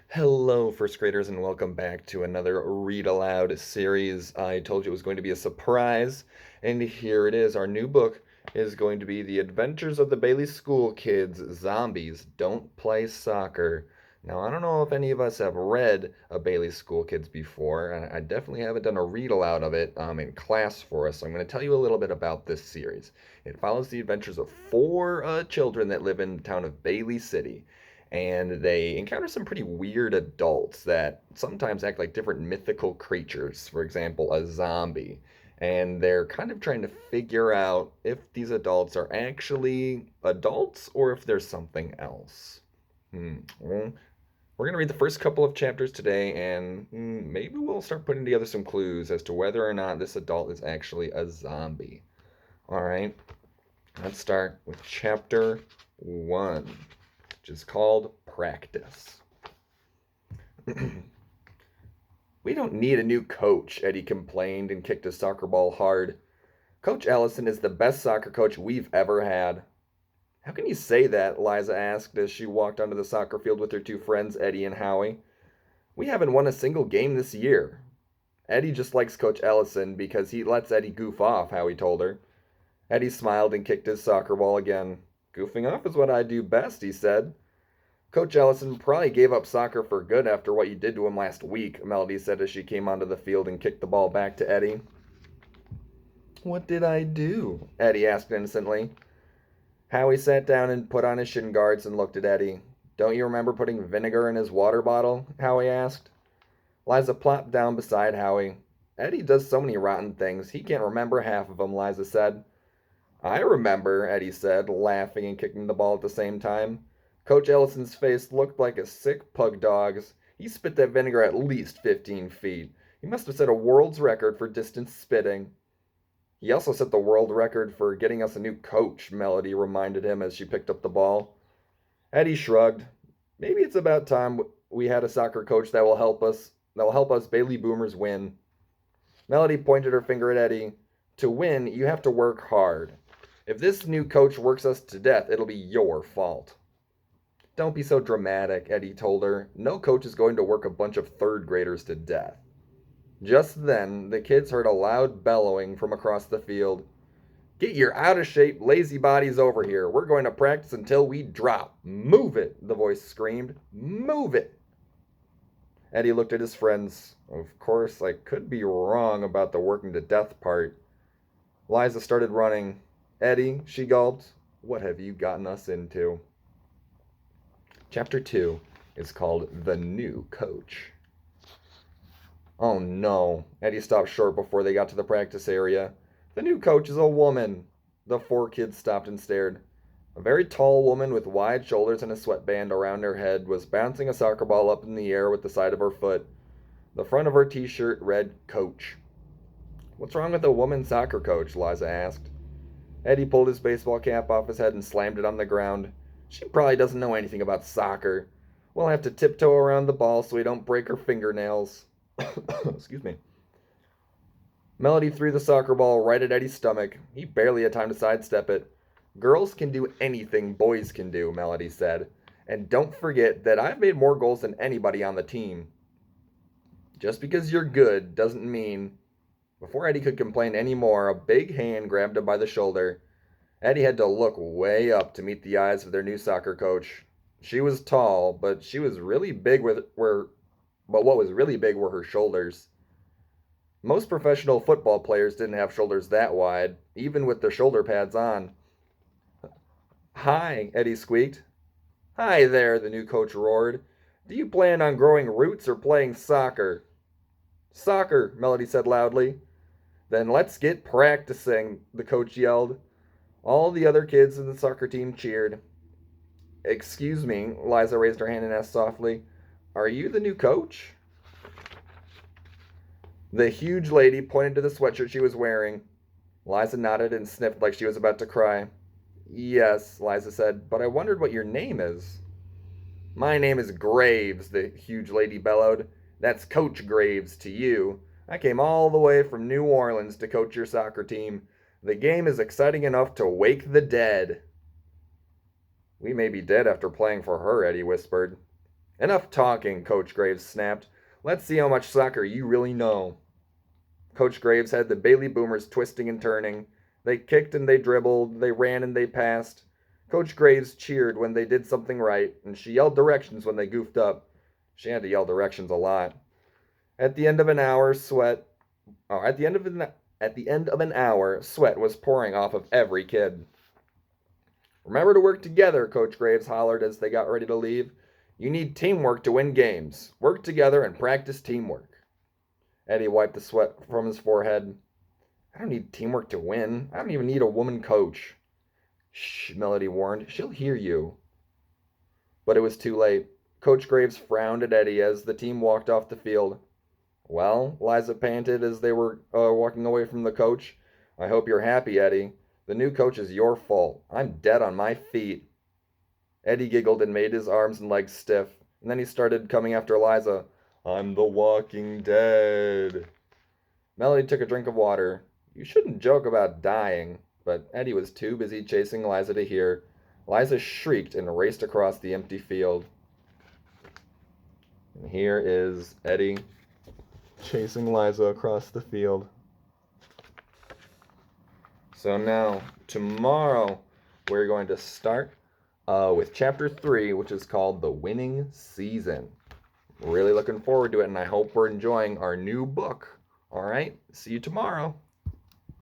Hello, first graders, and welcome back to another Read Aloud series. I told you it was going to be a surprise, and here it is. Our new book is going to be The Adventures of the Bailey School Kids Zombies Don't Play Soccer. Now, I don't know if any of us have read a Bailey School Kids before. I definitely haven't done a read aloud of it in class for us, so I'm going to tell you a little bit about this series. It follows the adventures of four children that live in the town of Bailey City, and they encounter some pretty weird adults that sometimes act like different mythical creatures, for example, a zombie. And they're kind of trying to figure out if these adults are actually adults or if there's something else. Well, we're going to read the first couple of chapters today, and maybe we'll start putting together some clues as to whether or not this adult is actually a zombie. All right, let's start with chapter 1, which is called Practice. We don't need a new coach, Eddie complained and kicked his soccer ball hard. Coach Ellison is the best soccer coach we've ever had. How can you say that? Liza asked as she walked onto the soccer field with her two friends, Eddie and Howie. We haven't won a single game this year. Eddie just likes Coach Ellison because he lets Eddie goof off, Howie told her. Eddie smiled and kicked his soccer ball again. Goofing off is what I do best, he said. Coach Ellison probably gave up soccer for good after what you did to him last week, Melody said as she came onto the field and kicked the ball back to Eddie. What did I do? Eddie asked innocently. Howie sat down and put on his shin guards and looked at Eddie. Don't you remember putting vinegar in his water bottle? Howie asked. Liza plopped down beside Howie. Eddie does so many rotten things, he can't remember half of them, Liza said. I remember, Eddie said, laughing and kicking the ball at the same time. Coach Ellison's face looked like a sick pug dog's. He spit that vinegar at least 15 feet. He must have set a world's record for distance spitting. He also set the world record for getting us a new coach, Melody reminded him as she picked up the ball. Eddie shrugged. Maybe it's about time we had a soccer coach that will help us Bailey Boomers win. Melody pointed her finger at Eddie. To win, you have to work hard. If this new coach works us to death, it'll be your fault. Don't be so dramatic, Eddie told her. No coach is going to work a bunch of third graders to death. Just then, the kids heard a loud bellowing from across the field. Get your out of shape, lazy bodies over here. We're going to practice until we drop. Move it, the voice screamed. Move it. Eddie looked at his friends. Of course, I could be wrong about the working to death part. Liza started running. Eddie, she gulped, what have you gotten us into? Chapter 2 is called The New Coach. Oh no. Eddie stopped short before they got to the practice area. The new coach is a woman. The four kids stopped and stared. A very tall woman with wide shoulders and a sweatband around her head was bouncing a soccer ball up in the air with the side of her foot. The front of her t-shirt read Coach. What's wrong with a woman soccer coach? Liza asked. Eddie pulled his baseball cap off his head and slammed it on the ground. She probably doesn't know anything about soccer. We'll have to tiptoe around the ball so we don't break her fingernails. Excuse me. Melody threw the soccer ball right at Eddie's stomach. He barely had time to sidestep it. Girls can do anything boys can do, Melody said. And don't forget that I've made more goals than anybody on the team. Just because you're good doesn't mean. Before Eddie could complain any more, a big hand grabbed him by the shoulder. Eddie had to look way up to meet the eyes of their new soccer coach. She was tall, but she was really big but what was really big were her shoulders. Most professional football players didn't have shoulders that wide, even with their shoulder pads on. Hi, Eddie squeaked. Hi there, the new coach roared. Do you plan on growing roots or playing soccer? Soccer, Melody said loudly. Then let's get practicing, the coach yelled. All the other kids in the soccer team cheered. Excuse me, Liza raised her hand and asked softly, are you the new coach? The huge lady pointed to the sweatshirt she was wearing. Liza nodded and sniffed like she was about to cry. Yes, Liza said, but I wondered what your name is. My name is Graves, the huge lady bellowed. That's Coach Graves to you. I came all the way from New Orleans to coach your soccer team. The game is exciting enough to wake the dead. We may be dead after playing for her, Eddie whispered. Enough talking, Coach Graves snapped. Let's see how much soccer you really know. Coach Graves had the Bailey Boomers twisting and turning. They kicked and they dribbled, they ran and they passed. Coach Graves cheered when they did something right, and she yelled directions when they goofed up. She had to yell directions a lot. At the end of an hour, sweat. Oh, at the end of an hour, sweat was pouring off of every kid. Remember to work together, Coach Graves hollered as they got ready to leave. You need teamwork to win games. Work together and practice teamwork. Eddie wiped the sweat from his forehead. I don't need teamwork to win. I don't even need a woman coach. Shh, Melody warned. She'll hear you. But it was too late. Coach Graves frowned at Eddie as the team walked off the field. Well, Liza panted as they were walking away from the coach. I hope you're happy, Eddie. The new coach is your fault. I'm dead on my feet. Eddie giggled and made his arms and legs stiff, and then he started coming after Liza. I'm the walking dead. Melody took a drink of water. You shouldn't joke about dying, but Eddie was too busy chasing Liza to hear. Liza shrieked and raced across the empty field. And here is Eddie chasing Liza across the field. So now, tomorrow, we're going to start with Chapter 3, which is called The Winning Season. Really looking forward to it, and I hope we're enjoying our new book. All right, see you tomorrow.